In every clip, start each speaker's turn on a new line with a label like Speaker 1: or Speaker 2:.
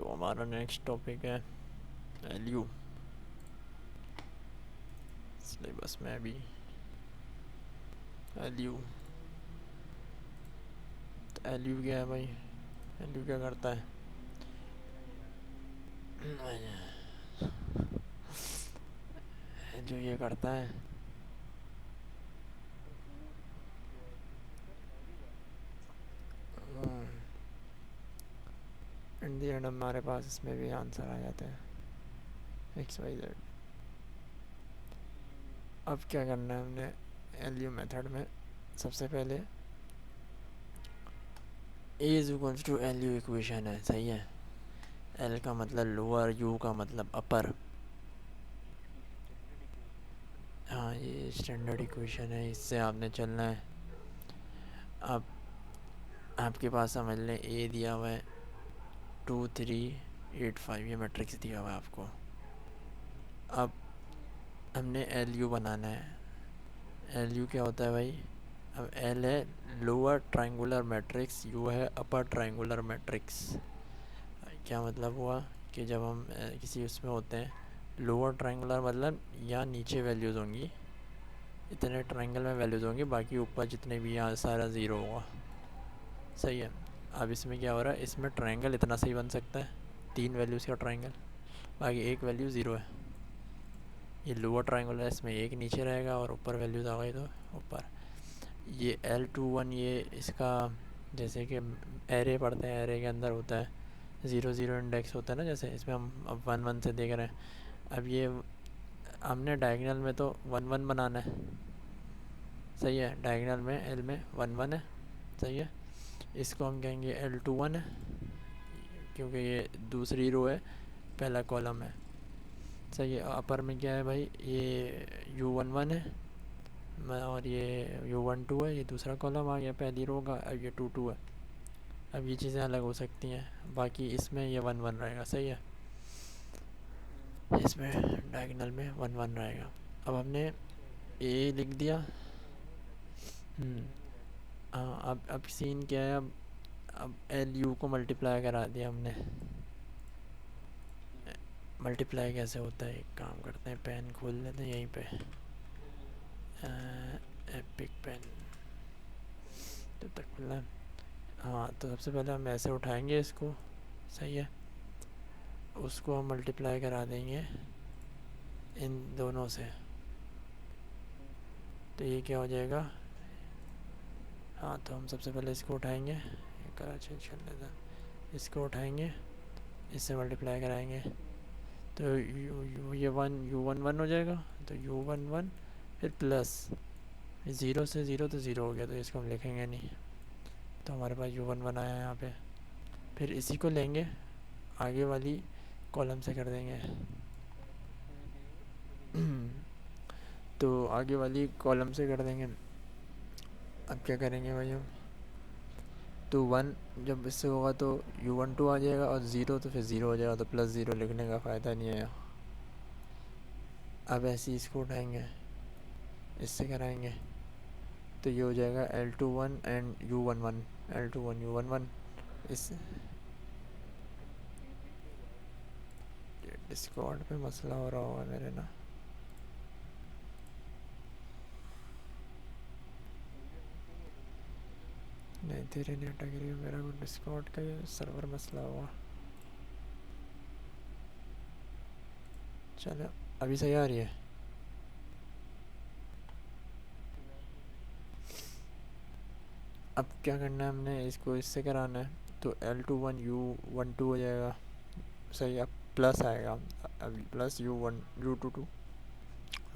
Speaker 1: तो हमारा next topic है एलयू। सिलेबस में भी एलयू। तो एलयू क्या है भाई? एलयू क्या करता है? जो ये करता है इन दी एंड हमारे पास इसमें भी आंसर आ जाते हैं XYZ। अब क्या करना है हमने एलयू मेथड में? सबसे पहले A is equals to LU equation है, सही है। L का मतलब लोअर, U का मतलब अपर। हाँ, ये स्टैंडर्ड इक्वेशन है, इससे आपने चलना है। अब आपके पास समझ लें A दिया हुआ है 2 3 8 5, ये मैट्रिक्स दिया हुआ है आपको। अब हमने एलयू बनाना है। एलयू क्या होता है भाई? अब एल है लोअर ट्रायंगुलर मैट्रिक्स, यू है अपर ट्रायंगुलर मैट्रिक्स। क्या मतलब हुआ कि जब हम किसी उसमें होते हैं, लोअर ट्रायंगुलर मतलब यहाँ नीचे वैल्यूज़ होंगी, इतने ट्रायंगल में वैल्यूज़ होंगी, बाकी ऊपर जितने भी यहाँ सारा ज़ीरो होगा, सही है। अब इसमें क्या हो रहा है, इसमें ट्रायंगल इतना सही बन सकता है, 3 वैल्यूज़ का ट्रायंगल, बाकी एक वैल्यू ज़ीरो है। ये लोअर ट्रायंगल है, इसमें एक नीचे रहेगा और ऊपर वैल्यूज़ आ गई तो ऊपर। ये L21 ये इसका जैसे कि एरे पढ़ते हैं, एरे के अंदर होता है 0 0 इंडेक्स होता है ना, जैसे इसमें हम अब 1 1 से देख रहे हैं। अब ये हमने डायगोनल में तो 1 1 बनाना है, सही है। डायगोनल में L में 1 1 है, सही है। इसको हम कहेंगे L21 है, क्योंकि ये दूसरी रो है, पहला कॉलम है, सही है। अपर में क्या है भाई, ये U11 है और ये U12 है, ये दूसरा कॉलम आ गया पहली रो का। अब ये 2 2 है। अब ये चीज़ें अलग हो सकती हैं, बाकी इसमें ये 1 1 रहेगा, सही है। इसमें डायगोनल में 1 1 रहेगा। अब हमने ए लिख दिया। हाँ, अब सीन क्या है, अब एल यू को मल्टीप्लाई करा दिया हमने। मल्टीप्लाई कैसे होता है, एक काम करते हैं, पेन खोल लेते हैं यहीं पे, एपिक पेन जब तक खुला है। हाँ, तो सबसे पहले हम ऐसे उठाएंगे इसको, सही है। उसको हम मल्टीप्लाई करा देंगे इन दोनों से, तो ये क्या हो जाएगा। हाँ, तो हम सबसे पहले इसको उठाएंगे, करा चेंज कर लेते हैं। इसको उठाएंगे, इससे मल्टीप्लाई कराएंगे, तो ये 1 U11 हो जाएगा, तो U11 फिर प्लस 0 से 0 तो 0 हो गया, तो इसको हम लिखेंगे नहीं, तो हमारे पास U11 आया है यहाँ पे। फिर इसी को लेंगे, आगे वाली कॉलम से कर देंगे तो आगे वाली कॉलम से कर देंगे। अब क्या करेंगे भाई हम, तो 1 जब इससे होगा तो U12 आ जाएगा, और 0 तो फिर 0 हो जाएगा, तो प्लस 0 लिखने का फ़ायदा नहीं है। अब ऐसे ही इसको उठाएंगे, इससे कराएंगे, तो ये हो जाएगा L21 and U11, L21 U11। इस डिस्कॉर्ड पे मसला हो रहा होगा मेरे ना, नहीं तेरे नहीं अटक रही है, मेरा को डिस्कॉर्ड का सर्वर मसला होगा। चलो अभी सही आ रही है। अब क्या करना है हमने, इसको इससे कराना है, तो L21 U12 हो जाएगा, सही। अब प्लस आएगा, अब प्लस U22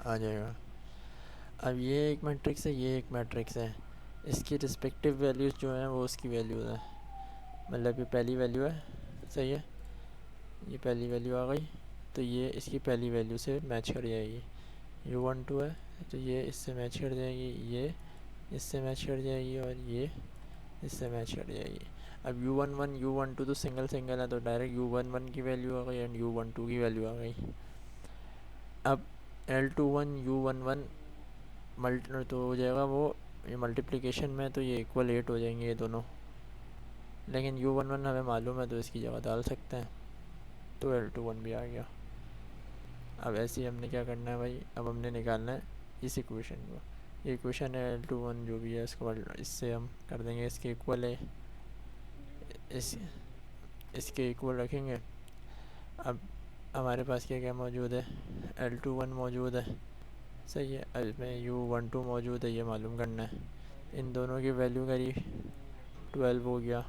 Speaker 1: आ जाएगा। अब ये एक मैट्रिक्स है, ये एक मैट्रिक्स है, इसकी रिस्पेक्टिव वैल्यूज़ जो हैं वो उसकी वैल्यूज़ हैं। मतलब ये पहली वैल्यू है, सही है, ये पहली वैल्यू आ गई, तो ये इसकी पहली वैल्यू से मैच कर जाएगी। U12 है, तो ये इससे मैच कर जाएगी, ये इससे मैच कर जाएगी, और ये इससे मैच कर जाएगी। अब U11 U12 तो सिंगल सिंगल है, तो डायरेक्ट U11 की वैल्यू आ गई एंड U12 की वैल्यू आ गई। अब L21 U11 मल्टी तो हो जाएगा वो, ये मल्टीप्लिकेशन में तो ये इक्वल 8 हो जाएंगे ये दोनों, लेकिन U11 हमें मालूम है तो इसकी जगह डाल सकते हैं। तो L21 भी आ गया। अब ऐसे ही हमने क्या करना है भाई, अब हमने निकालना है इस इक्वेशन को। ये इक्वेशन है L21 जो भी है इसको इससे हम कर देंगे इसके इक्वल है, इसके इक्वल रखेंगे। अब हमारे पास क्या क्या मौजूद है, L21 मौजूद है, सही है। अब इसमें U12 मौजूद है, ये मालूम करना है। इन दोनों की वैल्यू करी 12 हो गया,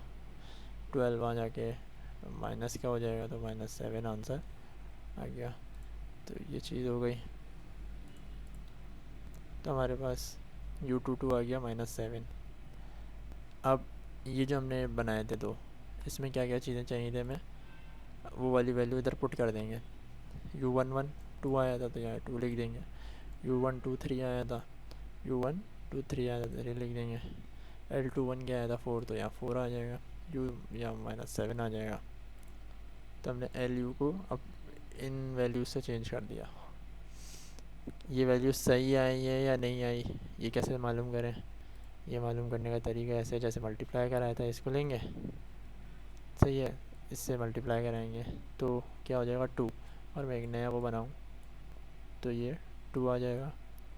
Speaker 1: 12 वहाँ जाके माइनस क्या हो जाएगा, तो -7 आंसर आ गया। तो ये चीज़ हो गई। तो हमारे पास U22 आ गया -7। अब ये जो हमने बनाए थे दो, इसमें क्या क्या चीज़ें चाहिए थे हमें, वो वाली वैल्यू इधर पुट कर देंगे। U11 2 आया था तो यहाँ 2 लिख देंगे। U123 3 आया था, U123 आया था तो ये लिख देंगे। L21 क्या आया था 4, तो यहाँ 4 आ जाएगा, U या -7 आ जाएगा। तो हमने LU को अब इन वैल्यूज से चेंज कर दिया। ये वैल्यू सही आई है या नहीं आई, ये कैसे मालूम करें, ये मालूम करने का तरीका ऐसे, जैसे मल्टीप्लाई कराया था इसको लेंगे, सही है, इससे मल्टीप्लाई कराएंगे तो क्या हो जाएगा 2, और मैं एक नया वो बनाऊँ तो ये 2 आ जाएगा,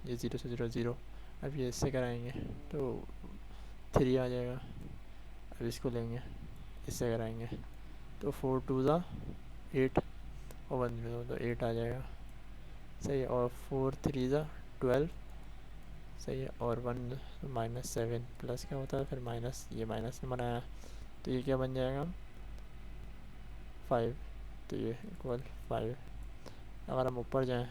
Speaker 1: ये 0 से 0 0। अब ये इससे कराएंगे तो 3 आ जाएगा। अब इसको लेंगे इससे कराएंगे तो 4 2 ज़ा 8 और 1 0 तो 8 आ जाएगा, सही है। और 4 3 ज़ा 12, सही है। और 1 -7 प्लस क्या होता है फिर माइनस, ये माइनस में बनाया तो ये क्या बन जाएगा 5, तो ये इक्वल 5। अगर हम ऊपर जाएं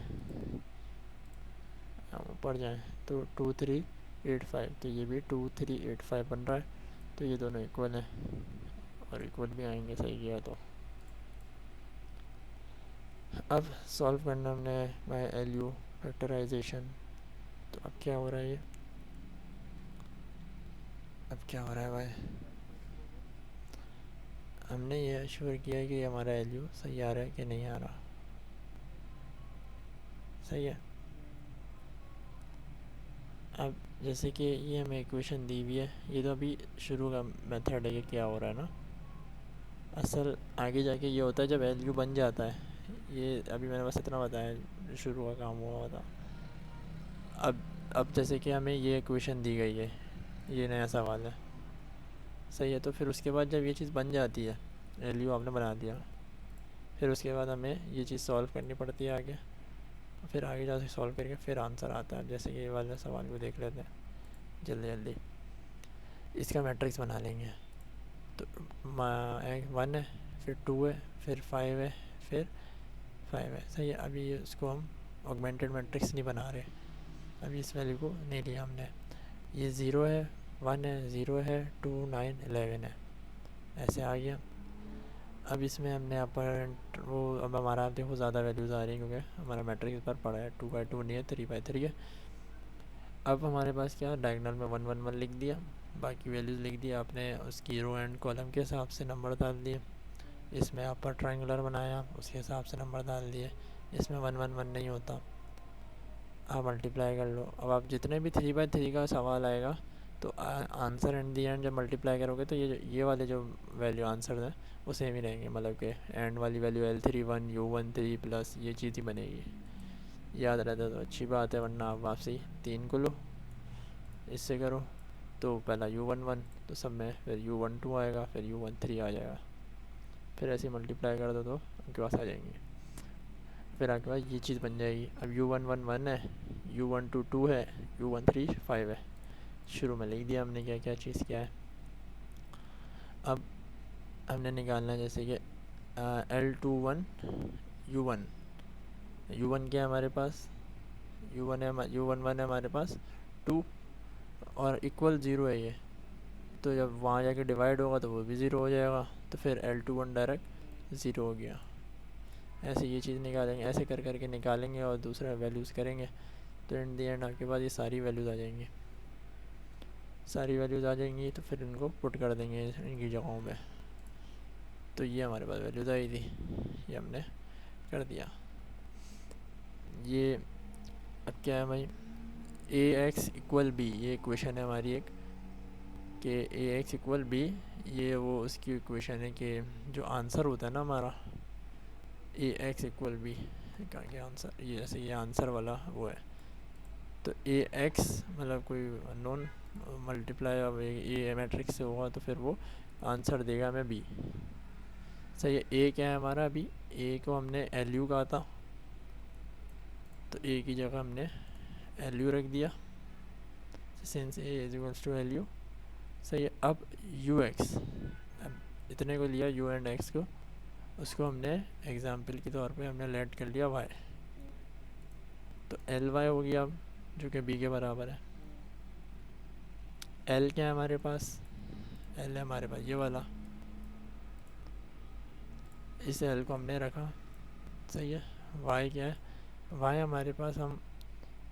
Speaker 1: तो 2 3 8 5, तो ये भी 2 3 8 5 बन रहा है। तो ये दोनों इक्वल हैं और इक्वल भी आएंगे, सही किया। तो अब सॉल्व करना हमने बाय LU फैक्टराइजेशन। तो अब क्या हो रहा है, ये अब क्या हो रहा है भाई, हमने ये एश्योर किया है कि हमारा LU सही आ रहा है कि नहीं आ रहा, सही है। अब जैसे कि ये हमें इक्वेशन दी हुई है, ये तो अभी शुरू का मेथड है कि क्या हो रहा है ना, असल आगे जाके ये होता है जब LU बन जाता है। ये अभी मैंने बस इतना बताया, शुरू का काम हुआ था। अब जैसे कि हमें ये इक्वेशन दी गई है, ये नया सवाल है, सही है। तो फिर उसके बाद जब ये चीज़ बन जाती है, LU आपने बना दिया, फिर उसके बाद हमें ये चीज़ सॉल्व करनी पड़ती है आगे, फिर आगे जाके सॉल्व करके फिर आंसर आता है। जैसे कि ये वाले सवाल को देख लेते हैं जल्दी जल्दी। इसका मैट्रिक्स बना लेंगे तो 1 है, फिर 2 है, फिर 5 है, फिर 5 है, सही है। अभी इसको हम ऑगमेंटेड मैट्रिक्स नहीं बना रहे, अभी इस वैल्यू को नहीं लिया हमने। ये 0 है, 1 है, 0 है, 2 9 11 है, ऐसे आ गया। अब इसमें हमने अपर वो, अब हमारा देखो ज़्यादा वैल्यूज़ आ रही हैं क्योंकि हमारा मैट्रिक्स पर पड़ा है, 2/2 नहीं है, 3/3 है। अब हमारे पास क्या, डायगोनल में 1 1 1 लिख दिया, बाकी वैल्यूज़ लिख दिया आपने, उसकी रो एंड कॉलम के हिसाब से नंबर डाल दिए। इसमें अपर ट्रायंगुलर बनाया, उसके हिसाब से नंबर डाल दिए। इसमें 1 1 1 नहीं होता, आप मल्टीप्लाई कर लो। अब आप जितने भी 3/3 का सवाल आएगा तो आंसर एंड दी एंड जब मल्टीप्लाई करोगे तो ये वाले जो वैल्यू आंसर हैं वो सेम ही रहेंगे, मतलब कि एंड वाली वैल्यू L31 U13 प्लस ये चीज़ ही बनेगी। याद रहता तो अच्छी बात है, वरना आप वापसी 3 को लो, इससे करो तो पहला U11 तो सब में, फिर U12 आएगा, फिर U13 आ जाएगा, फिर ऐसे मल्टीप्लाई कर दो तो आपके पास आ जाएंगे। फिर आपके पास ये चीज़ बन जाएगी। अब U11 1 है, U12 2 है, U13 5 है। शुरू में लिख दिया हमने क्या क्या चीज़ क्या है। अब हमने निकालना है जैसे कि L21 U1 क्या है हमारे पास, U11 है हमारे पास 2 और इक्वल 0 है ये, तो जब वहाँ जाके डिवाइड होगा तो वो भी 0 हो जाएगा, तो फिर L21 डायरेक्ट 0 हो गया। ऐसे ये चीज़ निकालेंगे, ऐसे कर करके निकालेंगे और दूसरा वैल्यूज़ करेंगे तो इन दी एंड आपके पास ये सारी वैल्यूज़ आ जाएंगी। तो फिर इनको पुट कर देंगे इनकी जगहों पे। तो ये हमारे पास वैल्यूज़ आई थी, ये हमने कर दिया। ये अब क्या है भाई, AX इक्वल B, ये इक्वेशन है हमारी एक कि AX इक्वल B, ये वो उसकी इक्वेशन है कि जो आंसर होता है ना हमारा, ए एक्स इक्वल बी, कहाँ क्या आंसर, ये जैसे ये आंसर वाला वो है। तो ए एक्स मतलब कोई नॉन मल्टीप्लाई अब ए मैट्रिक्स से होगा तो फिर वो आंसर देगा हमें बी। सही है। ए क्या है हमारा, अभी ए को हमने एल यू कहा था, तो ए की जगह हमने एल यू रख दिया, since A is equals to L U. सही है। अब यू एक्स, अब इतने को लिया यू एंड एक्स को, उसको हमने एग्जाम्पल के तौर पे हमने लेट कर लिया वाई, तो एल वाई हो गया अब, जो कि बी के बराबर है। एल क्या है हमारे पास, एल है हमारे पास ये वाला, इस एल को हमने रखा। सही है। वाई क्या है, वाई हमारे पास हम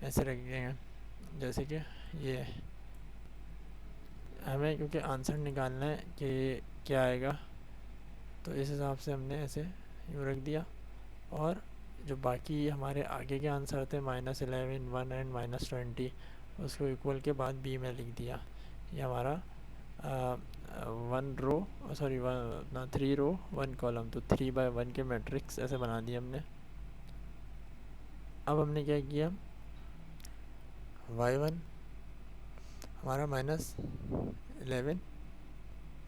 Speaker 1: ऐसे रख देंगे जैसे कि ये, हमें क्योंकि आंसर निकालना है कि क्या आएगा, तो इस हिसाब से हमने ऐसे यूँ रख दिया। और जो बाकी हमारे आगे के आंसर थे -11, 1 एंड -20, उसको इक्वल के बाद बी में लिख दिया। ये हमारा 1 रो, सॉरी 3 रो 1 कॉलम, तो 3/1 के मैट्रिक्स ऐसे बना दिए हमने। अब हमने क्या किया, y1 हमारा -11,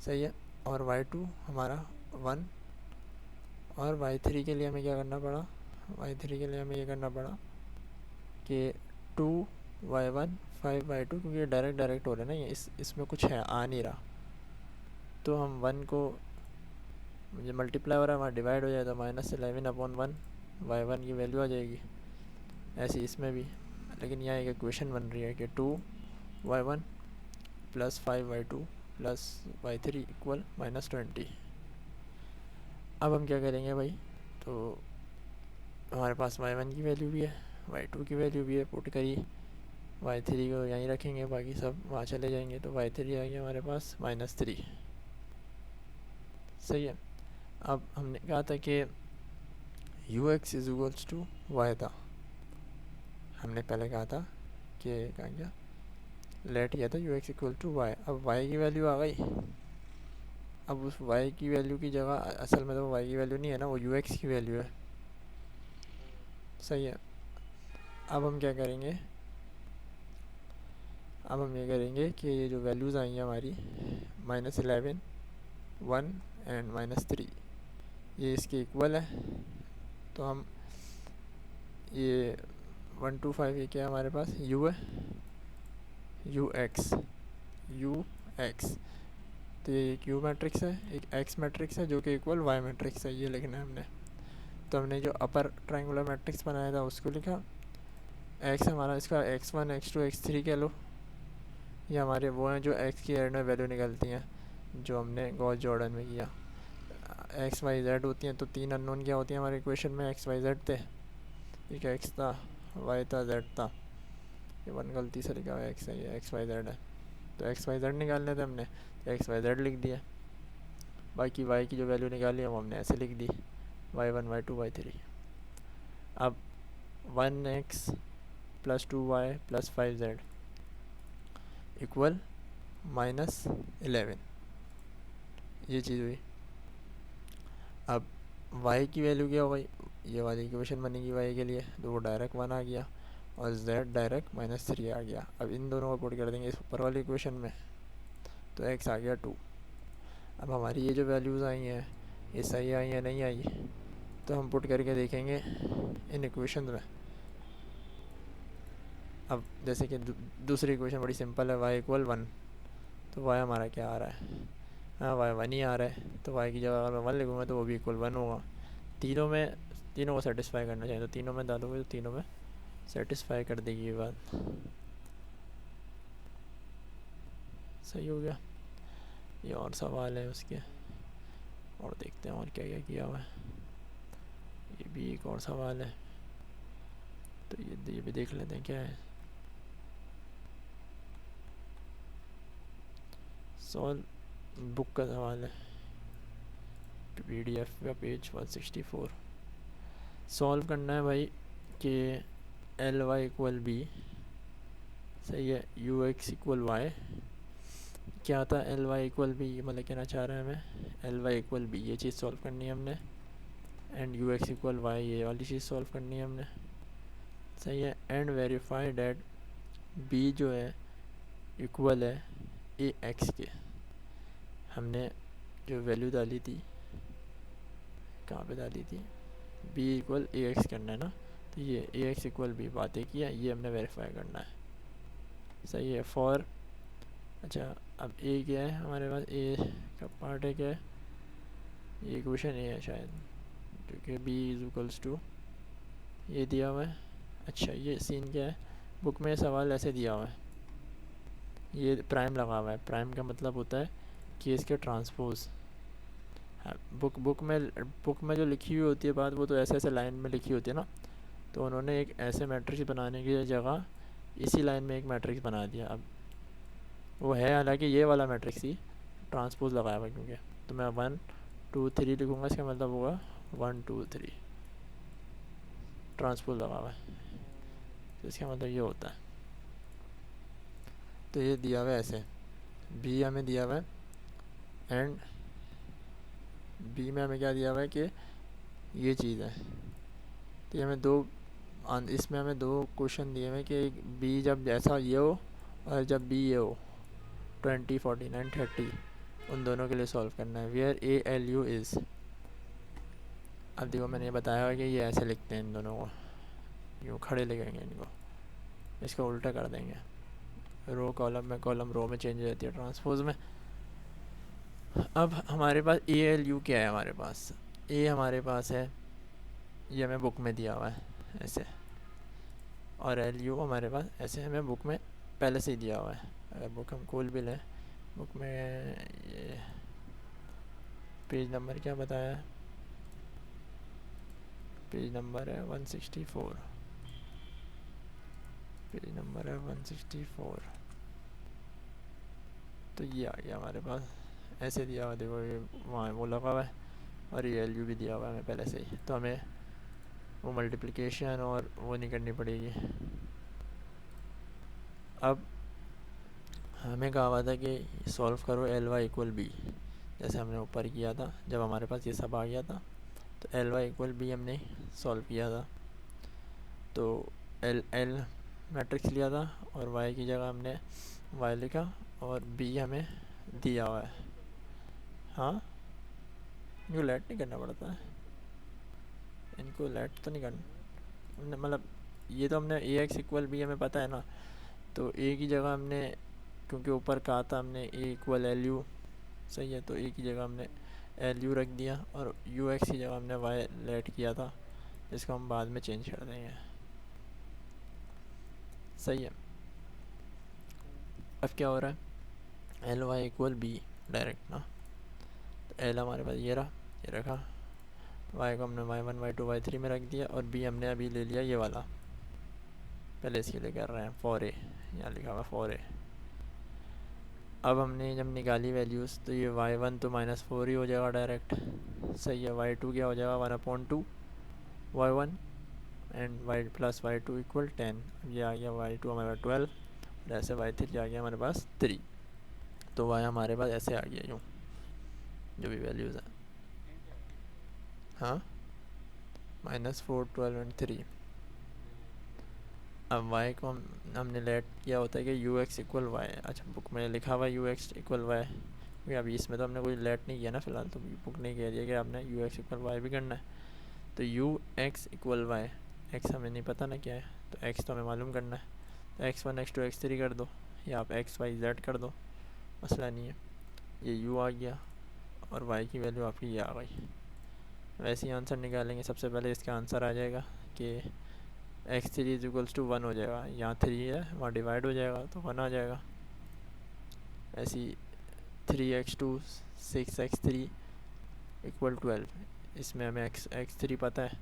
Speaker 1: सही है, और y2 हमारा 1, और y3 के लिए हमें क्या करना पड़ा, y3 के लिए हमें ये करना पड़ा कि 2y1 5y2, क्योंकि ये डायरेक्ट हो रहा है ना, ये इसमें कुछ है आ नहीं रहा, तो हम 1 को मुझे मल्टीप्लाई हो रहा है वहाँ डिवाइड हो जाए तो -11/1 y1 की वैल्यू आ जाएगी। ऐसे इसमें भी, लेकिन यहाँ एक इक्वेशन बन रही है कि 2y1 + 5y2 + y3 इक्वल -20। अब हम क्या करेंगे भाई, तो हमारे पास y1 की वैल्यू भी है, y2 की वैल्यू भी है, पुट करी, y3 को यहीं रखेंगे, बाकी सब वहाँ चले जाएंगे, तो y3 आ गया हमारे पास -3। सही है। अब हमने कहा था कि U X is equals to Y था, हमने पहले कहा था कि कहा गया लेट किया था U x equal to Y. अब वाई की वैल्यू आ गई, अब उस वाई की वैल्यू की जगह असल में तो वाई की वैल्यू नहीं है ना, वो यू एक्स की वैल्यू है। सही है। अब हम क्या करेंगे, अब हम ये करेंगे कि ये जो वैल्यूज़ आई हैं हमारी -11, 1 एंड -3, ये इसके इक्वल है, तो हम ये 1 2 5 ये क्या है हमारे पास, यू है, यू एक्स, तो ये एक यू मैट्रिक्स है, एक एक्स मैट्रिक्स है, जो कि इक्वल वाई मैट्रिक्स है, ये लिखना है हमने। तो हमने जो अपर ट्रायंगुलर मैट्रिक्स बनाया था उसको लिखा, एक्स हमारा इसका x1 x2 x3 कह लो, ये हमारे वो हैं जो एक्स की एड में वैल्यू निकलती हैं, जो हमने गॉस जॉर्डन में किया। एक्स वाई जेड होती हैं, तो 3 अननोन क्या होती हैं हमारे इक्वेशन में, एक्स वाई जेड थे, एक एक्स था, वाई था, जेड था, ये 1 गलती से लिखा हुआ है एक्स है, ये एक्स वाई जेड है, तो एक्स वाई जेड निकालने थे हमने, तो एक्स वाई जेड लिख दिया, बाकी वाई की जो वैल्यू निकाली है वो हमने ऐसे लिख दी, y1 y2 y3। अब 1x + 2y + 5z इक्वल -11, ये चीज़ हुई। अब y की वैल्यू क्या हो गई, ये वाली इक्वेशन बनेगी y के लिए, तो वो डायरेक्ट 1 आ गया, और z डायरेक्ट -3 आ गया। अब इन दोनों को पुट कर देंगे इस ऊपर वाली इक्वेशन में, तो x आ गया 2। अब हमारी ये जो वैल्यूज़ आई हैं ये सही आई या नहीं आई, तो हम पुट करके देखेंगे इन इक्वेशन में। अब जैसे कि दूसरी इक्वेशन बड़ी सिंपल है, y = 1, तो y हमारा क्या आ रहा है, हाँ y 1 ही आ रहा है, तो y की जगह अगर मैं 1 लिखूँगा तो वो भी = 1 होगा। तीनों को सेटिस्फाई करना चाहिए, तो तीनों में डालोगे तो तीनों में सेटिस्फाई कर देगी ये बात। सही हो गया। ये और सवाल है उसके, और देखते हैं और क्या क्या किया हुआ है। ये भी एक और सवाल है, तो ये भी देख लेते हैं क्या है। सॉल्व बुक का सवाल है, PDF का पेज 164। सॉल्व करना है भाई कि Ly = b, सही है, Ux = y। क्या था Ly = b, मतलब कहना चाह रहे हैं हमें Ly = b, ये चीज़ सॉल्व करनी है हमने। And u x equal y, ये वाली चीज़ सॉल्व करनी है हमने, सही है। एंड वेरीफाई डैट बी जो है इक्वल है ए एक्स के। हमने जो वैल्यू डाली थी, कहाँ पे डाली थी, बी इक्वल ए एक्स करना है ना, तो ये ए एक्स इक्वल बी बातें किया, ये हमने वेरीफाई करना है, सही है। फॉर, अच्छा अब ए क्या है हमारे पास, ए का पार्ट है क्या है, ये इक्वेशन ए है शायद, क्योंकि बी इज इक्वल्स टू ये दिया हुआ है। अच्छा ये सीन क्या है, बुक में सवाल ऐसे दिया हुआ है, ये प्राइम लगा हुआ है, प्राइम का मतलब होता है कि इसके ट्रांसपोज। हाँ, बुक में जो लिखी हुई होती है बात, वो तो ऐसे ऐसे लाइन में लिखी होती है ना, तो उन्होंने एक ऐसे मैट्रिक्स बनाने की जगह इसी लाइन में एक मैट्रिक्स बना दिया। अब वो है हालांकि ये वाला मैट्रिक्स ही, ट्रांसपोज लगाया हुआ क्योंकि, तो मैं 1 2 3 लिखूँगा, इसका मतलब होगा 1 2 3, ट्रांसपोज लगा हुआ है, तो इसका मतलब ये होता है। तो ये दिया हुआ है ऐसे, बी हमें दिया हुआ है, एंड बी में हमें क्या दिया हुआ है कि ये चीज़ है, तो ये हमें इसमें हमें दो क्वेश्चन दिए हुए हैं कि बी जब ऐसा ये हो और जब बी ये हो, 20 49 30, उन दोनों के लिए सॉल्व करना है। Where a l u is, अब देखो मैंने ये बताया है कि ये ऐसे लिखते हैं, इन दोनों को यूँ खड़े लिखेंगे, इनको इसको उल्टा कर देंगे, रो कॉलम में, कॉलम रो में चेंज हो जाती है ट्रांसपोज में। अब हमारे पास ए एल यू क्या है, हमारे पास ए हमारे पास है, ये हमें बुक में दिया हुआ है ऐसे, और एल यू हमारे पास ऐसे हमें बुक में पहले से ही दिया हुआ है। अगर बुक हम खोल भी लें, बुक में ये पेज नंबर क्या बताया है, पेज नंबर है 164, पेज नंबर है 164, तो ये आ गया हमारे पास, ऐसे दिया हुआ, देखो ये वहाँ वो लगा हुआ है, और ये एल यू भी दिया हुआ है हमें पहले से ही, तो हमें वो मल्टीप्लिकेशन और वो नहीं करनी पड़ेगी। अब हमें कहा हुआ था कि सॉल्व करो एल वाई इक्वल बी, जैसे हमने ऊपर किया था जब हमारे पास ये सब आ गया था, तो एल वाई इक्वल बी हमने सॉल्व किया था, तो एल एल मैट्रिक्स लिया था और वाई की जगह हमने वाई लिखा, और बी हमें दिया हुआ है। हाँ, इनको लेट नहीं करना पड़ता है, इनको लेट तो नहीं करना, मतलब ये तो हमने ए एक्स इक्वल बी हमें पता है ना, तो ए की जगह हमने, क्योंकि ऊपर कहा था हमने ए इक्वल एल यू, सही है, तो ए की जगह हमने एल यू रख दिया, और यू एक्स की जगह हमने वाई लेट किया था, इसको हम बाद में चेंज कर देंगे, सही है। अब क्या हो रहा है, l y equal b direct ना, तो एल हमारे पास ये रहा, ये रखा, वाई को हमने वाई 1 वाई 2 वाई 3 में रख दिया, और बी हमने अभी ले लिया ये वाला, पहले इसके लिए कर रहे हैं फॉर ए, यहाँ लिखा हुआ फॉर ए। अब हमने जब निकाली वैल्यूज़, तो ये y1 तो -4 ही हो जाएगा डायरेक्ट, सही है। y2 क्या हो जाएगा 1/2 y1, and y plus y2 equal 10, ये आ गया y2 हमारे पास 12, और ऐसे y3 आ गया हमारे पास 3, तो y हमारे पास ऐसे आ गया यूँ, जो भी वैल्यूज़ हैं, हाँ -4 12 एंड 3। अब y को हमने लेट किया होता है कि यू एक्स इक्वल वाई, अच्छा बुक में लिखा हुआ है यू एक्स इक्वल वाई, क्योंकि अभी इसमें तो हमने कोई लेट नहीं किया ना फ़िलहाल, तो बुक ने कह दिया कि आपने यू एक्स इक्वल वाई भी करना है, तो u x equal y, x हमें नहीं पता ना क्या है, तो एक्स तो हमें मालूम करना है, तो x1 x2 x3 कर दो, या आप एक्स वाई जेड कर दो, मसला नहीं है। ये यू आ गया, और वाई की वैल्यू आपकी ये आ गई। वैसे ही आंसर निकालेंगे, सबसे पहले इसका आंसर आ जाएगा कि x3 इज इक्वल्स टू 1 हो जाएगा, यहाँ 3 है वहाँ डिवाइड हो जाएगा तो 1 आ जाएगा। ऐसी 3x2 6x3 इक्वल 12, इसमें हमें x3 पता है,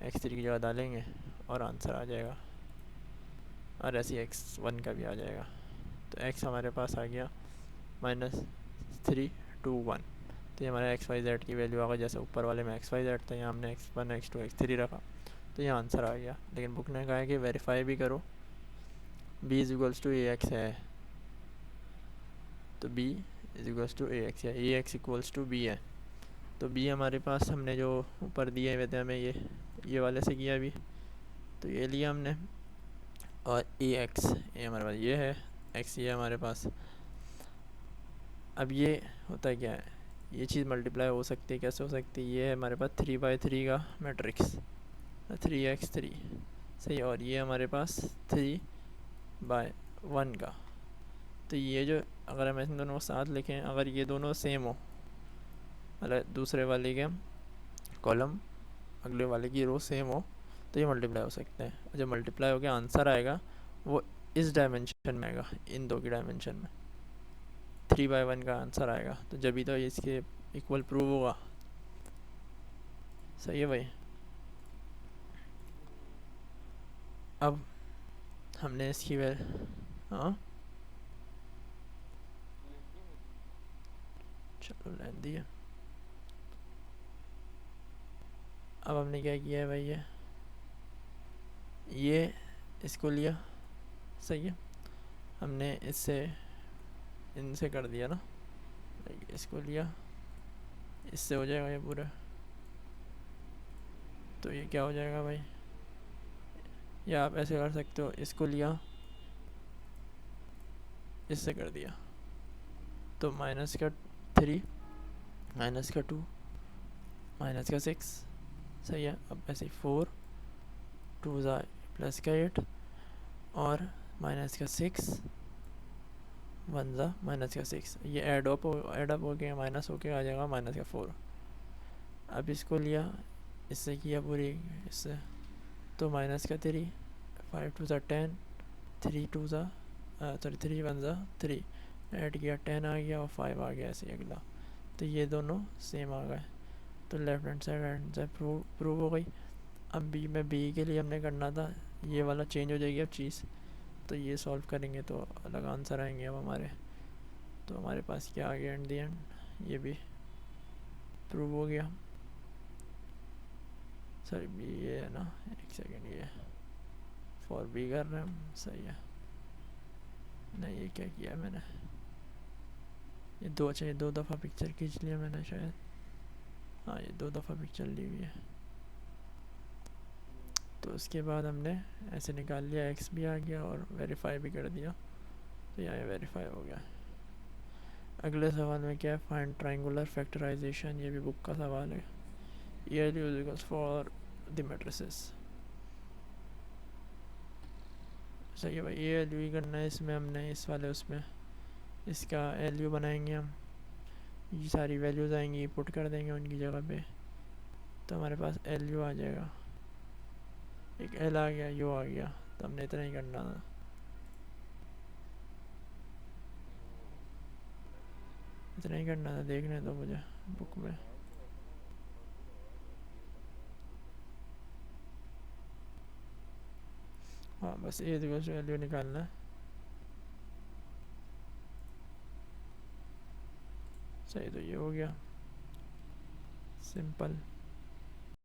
Speaker 1: x3 की जगह डालेंगे और आंसर आ जाएगा, और ऐसे x1 का भी आ जाएगा, तो x हमारे पास आ गया -3 2 1, तो ये हमारे XYZ की वैल्यू आ गई, जैसे ऊपर वाले में XYZ था, यहाँ हमने x1 x2 x3 रखा, तो ये आंसर आ गया। लेकिन बुक ने कहा है कि वेरीफाई भी करो, b is equals to a x है, तो b is equals to a x, या a x equals to b है, तो बी हमारे पास हमने जो ऊपर दिए हुए थे हमें ये वाले से किया अभी, तो ये लिया हमने। और ए एक्स, ये हमारे पास ये है, एक्स ये हमारे पास। अब ये होता क्या है, ये चीज़ मल्टीप्लाई हो सकती है, कैसे हो सकती है, ये है हमारे पास 3/3 का मैट्रिक्स, 3x3 सही। और ये हमारे पास 3/1 का। तो ये जो अगर हम इन दोनों को साथ लिखें, अगर ये दोनों सेम हो, मतलब दूसरे वाले के कॉलम अगले वाले की रो सेम हो, तो ये मल्टीप्लाई हो सकते हैं। जब मल्टीप्लाई हो गया आंसर आएगा वो इस डायमेंशन में आएगा, इन दो की डायमेंशन में 3/1 का आंसर आएगा। तो जब भी तो इसके इक्वल प्रूव होगा। सही है भाई। अब हमने इसकी हाँ चलो लेंदी है। अब हमने क्या किया है भाई, ये इसको लिया, सही है। हमने इससे इनसे कर दिया ना, इसको लिया, इससे हो जाएगा ये पूरा। तो ये क्या हो जाएगा भाई, या आप ऐसे कर सकते हो, इसको लिया इससे कर दिया, तो -3 -2 -6 सही है। अब ऐसे 4 2 +8 और -6 1 -6, ये ऐड अप हो गया, माइनस होके आ जाएगा -4। अब इसको लिया, इससे किया पूरी इससे, तो -3 5 2 10 3 2 3 1 3 ऐड किया 10 आ गया और 5 आ गया ऐसे अगला। तो ये दोनों सेम आ गए, तो left hand side right hand side prove हो गई। अब बी में बी के लिए हमने करना था, ये वाला चेंज हो जाएगी अब चीज़, तो ये सॉल्व करेंगे तो अलग आंसर आएंगे अब हमारे। तो हमारे पास क्या आ गया एट द एंड, ये भी प्रूव हो गया। सॉरी बी ये है ना, एक सेकेंड, ये फॉर बी कर रहे हैं हम, सही है। नहीं ये क्या किया मैंने, ये दो दफ़ा पिक्चर खींच लिया मैंने शायद, हाँ ये 2 दफ़ा पिक्चर ली हुई है। तो उसके बाद हमने ऐसे निकाल लिया, एक्स भी आ गया और वेरीफाई भी कर दिया, तो यहाँ वेरीफाई हो गया। अगले सवाल में क्या है, फाइंड ट्रायंगुलर फैक्टराइजेशन, ये भी बुक का सवाल है। ये यूज फॉर द मैट्रिसेस, सही है भाई। ये एल यू करना है इसमें, हमने इस वाले उसमें इसका एल यू बनाएंगे हम, ये सारी वैल्यूज़ आएंगी, पुट कर देंगे उनकी जगह पे, तो हमारे पास एल यू आ जाएगा। एक एल आ गया, यू आ गया, तो हमने इतना ही करना था। इतना ही करना था, देखने दो मुझे बुक में। हाँ बस ए दिवस वैल्यू निकालना है, सही। तो ये हो गया सिंपल।